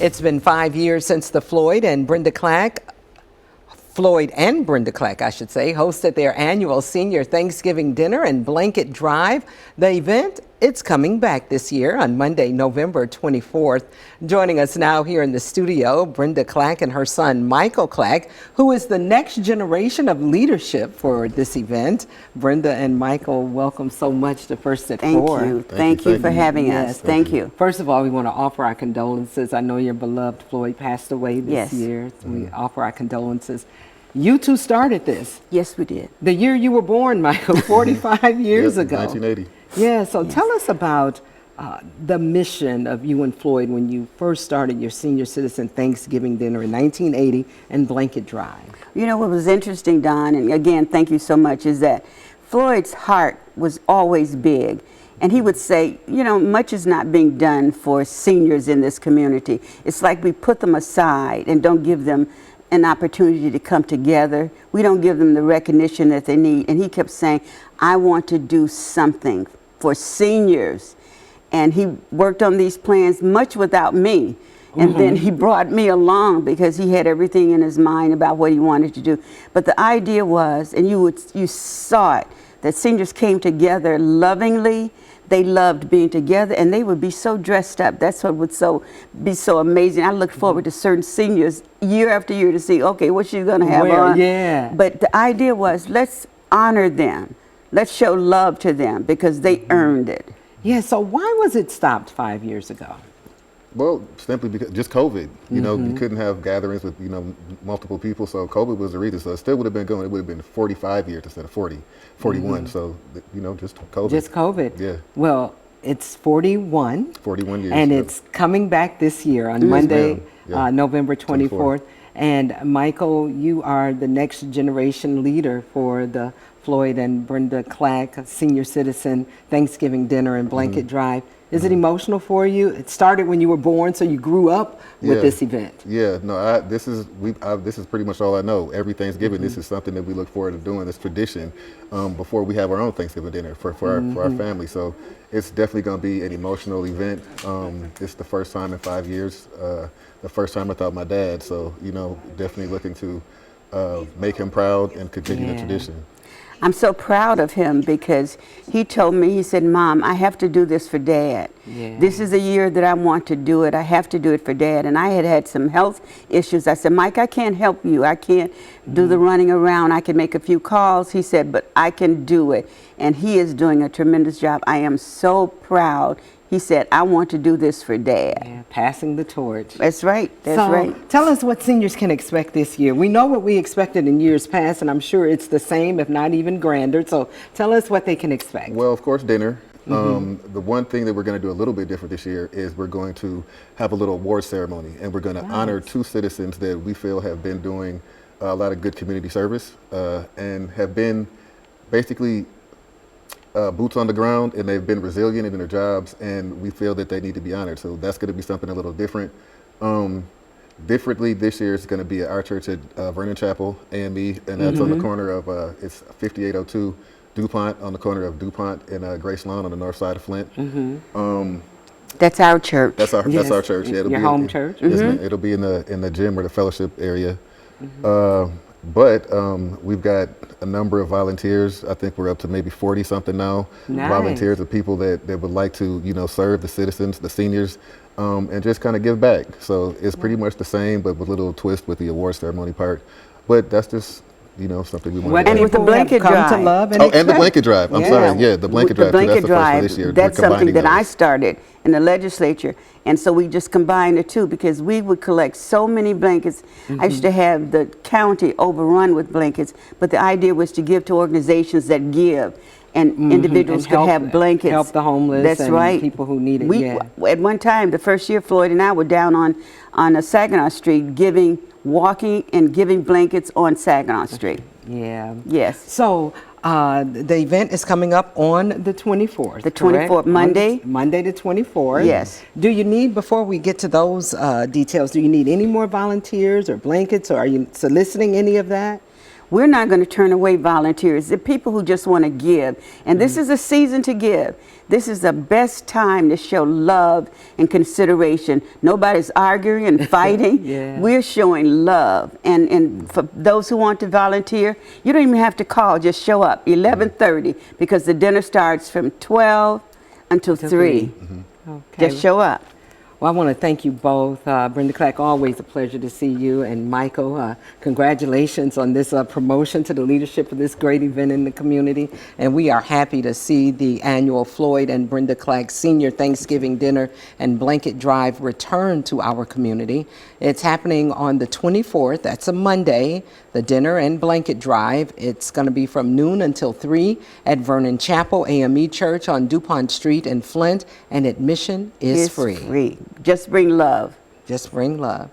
It's been 5 years since the Floyd and Brenda Clack, I should say, hosted their annual senior Thanksgiving dinner and blanket drive. The event, it's coming back this year on Monday, November 24th. Joining us now here in the studio, Brenda Clack and her son, Michael Clack, who is the next generation of leadership for this event. Brenda and Michael, welcome so much to First at Four. Thank you. Thank you for having us. Thank you. First of all, we want to offer our condolences. I know your beloved Floyd passed away this year. So we offer our condolences. You two started this. Yes, we did. The year you were born, Michael, 45 years ago. 1980. Yeah, so tell us about the mission of you and Floyd when you first started your senior citizen Thanksgiving dinner in 1980 and Blanket Drive. You know what was interesting, Don, and again, thank you so much, is that Floyd's heart was always big. And he would say, you know, much is not being done for seniors in this community. It's like we put them aside and don't give them an opportunity to come together. We don't give them the recognition that they need. And he kept saying, I want to do something for seniors. And he worked on these plans much without me. And then he brought me along because he had everything in his mind about what he wanted to do. But the idea was, and you saw it, that seniors came together lovingly. They loved being together, and they would be so dressed up. That's what would be so amazing. I look forward to certain seniors year after year to see, okay, what she's going to have on. Yeah. But the idea was, let's honor them. Let's show love to them because they earned it. Yeah, so why was it stopped 5 years ago? Well, simply because just COVID. You know, you couldn't have gatherings with, multiple people. So COVID was the reason. So it still would have been going. It would have been 45 years instead of 40, 41. So, just COVID. Just COVID. Yeah. Well, it's 41. 41 years. And it's coming back this year on Monday, November 24th. 24th. And Michael, you are the next generation leader for the Floyd and Brenda Clack Senior Citizen Thanksgiving Dinner and Blanket Drive. Is it emotional for you? It started when you were born, so you grew up with this event. Yeah, no, this is pretty much all I know. Every Thanksgiving, this is something that we look forward to doing. This tradition before we have our own Thanksgiving dinner for our family. So it's definitely going to be an emotional event. It's the first time in 5 years. The first time without my dad. So definitely looking to make him proud and continue the tradition. I'm so proud of him because he told me, he said, Mom, I have to do this for Dad. Yeah. This is a year that I want to do it. I have to do it for Dad. And I had some health issues. I said, Mike, I can't help you. I can't do the running around. I can make a few calls. He said, but I can do it. And he is doing a tremendous job. I am so proud. He said, I want to do this for Dad. Yeah, passing the torch. That's right. That's right. Tell us what seniors can expect this year. We know what we expected in years past, and I'm sure it's the same, if not even grander. So tell us what they can expect. Well, of course, dinner. The one thing that we're going to do a little bit different this year is we're going to have a little award ceremony, and we're going to honor 2 citizens that we feel have been doing a lot of good community service and have been basically boots on the ground, and they've been resilient in their jobs, and we feel that they need to be honored. So that's going to be something a little different. Differently this year, it's going to be at our church at Vernon Chapel, AME, and that's on the corner of, it's 5802 DuPont, on the corner of DuPont and Grace Lawn on the north side of Flint. That's our church. That's our church. Yeah, Your home church? Yes, ma'am. It'll be in the gym or the fellowship area. But we've got a number of volunteers. I think we're up to maybe 40 something now. Nice. Volunteers of people that would like to, serve the citizens, the seniors, and just kind of give back. So it's pretty much the same, but with a little twist with the award ceremony part. But that's just, something we want to do. And with the blanket drive. To love and and the blanket drive. I'm sorry. Yeah, the blanket drive. That's the first for this year. That's something that I started in the legislature. And so we just combined the two because we would collect so many blankets. I used to have the county overrun with blankets, but the idea was to give to organizations that give, and individuals could have blankets. Help the homeless. That's and right. People who need it. At one time, the first year, Floyd and I were down on Saginaw Street walking and giving blankets on Saginaw Street. Yeah. Yes. So the event is coming up on the 24th. The 24th, Monday. Monday the 24th. Yes. Do you need, before we get to those details, do you need any more volunteers or blankets, or are you soliciting any of that? we're not going to turn away volunteers. The people who just want to give. And this is a season to give. This is the best time to show love and consideration. Nobody's arguing and fighting. Yeah. We're showing love. And for those who want to volunteer, you don't even have to call. Just show up 11:30 because the dinner starts from 12 until 3. Okay. Just show up. Well, I want to thank you both. Brenda Clack, always a pleasure to see you. And Michael, congratulations on this promotion to the leadership of this great event in the community. And we are happy to see the annual Floyd and Brenda Clack Senior Thanksgiving Dinner and Blanket Drive return to our community. It's happening on the 24th. That's a Monday, the Dinner and Blanket Drive. It's going to be from noon until 3 at Vernon Chapel AME Church on DuPont Street in Flint. And admission is It's free. Just bring love. Just bring love.